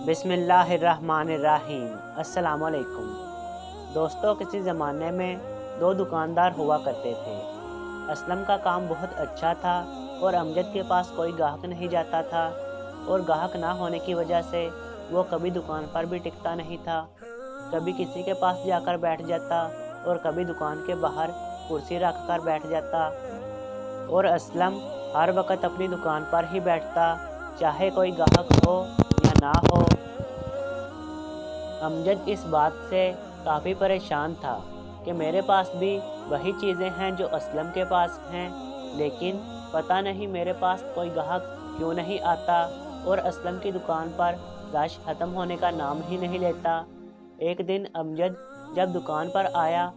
بسم اللہ الرحمن الرحیم۔ السلام علیکم دوستو، کسی زمانے میں دو دکاندار ہوا کرتے تھے۔ اسلم کا کام بہت اچھا تھا اور امجد کے پاس کوئی گاہک نہیں جاتا تھا، اور گاہک نہ ہونے کی وجہ سے وہ کبھی دکان پر بھی ٹکتا نہیں تھا۔ کبھی کسی کے پاس جا کر بیٹھ جاتا اور کبھی دکان کے باہر کرسی رکھ کر بیٹھ جاتا، اور اسلم ہر وقت اپنی دکان پر ہی بیٹھتا، چاہے کوئی گاہک ہو یا نہ ہو۔ امجد اس بات سے کافی پریشان تھا کہ میرے پاس بھی وہی چیزیں ہیں جو اسلم کے پاس ہیں، لیکن پتہ نہیں میرے پاس کوئی گاہک کیوں نہیں آتا اور اسلم کی دکان پر رش ختم ہونے کا نام ہی نہیں لیتا۔ ایک دن امجد جب دکان پر آیا،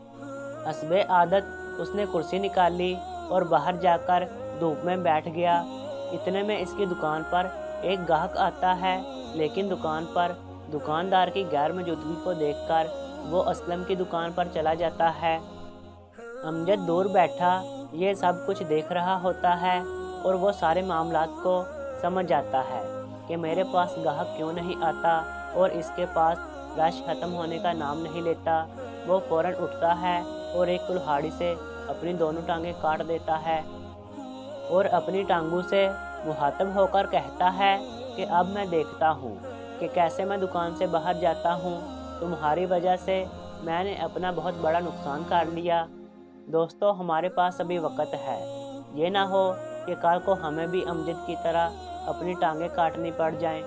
حسب عادت اس نے کرسی نکالی اور باہر جا کر دھوپ میں بیٹھ گیا۔ اتنے میں اس کی دکان پر ایک گاہک آتا ہے، لیکن دکان پر دکاندار کی غیر موجودگی کو دیکھ کر وہ اسلم کی دکان پر چلا جاتا ہے۔ امجد دور بیٹھا یہ سب کچھ دیکھ رہا ہوتا ہے اور وہ سارے معاملات کو سمجھ جاتا ہے کہ میرے پاس گاہک کیوں نہیں آتا اور اس کے پاس رش ختم ہونے کا نام نہیں لیتا۔ وہ فوراً اٹھتا ہے اور ایک کلہاڑی سے اپنی دونوں ٹانگیں کاٹ دیتا ہے اور اپنی ٹانگوں سے مخاطب ہو کر کہتا ہے کہ اب میں دیکھتا ہوں کہ کیسے میں دکان سے باہر جاتا ہوں۔ تمہاری وجہ سے میں نے اپنا بہت بڑا نقصان کر لیا۔ دوستو، ہمارے پاس ابھی وقت ہے، یہ نہ ہو کہ کل کو ہمیں بھی امجد کی طرح اپنی ٹانگیں کاٹنی پڑ جائیں۔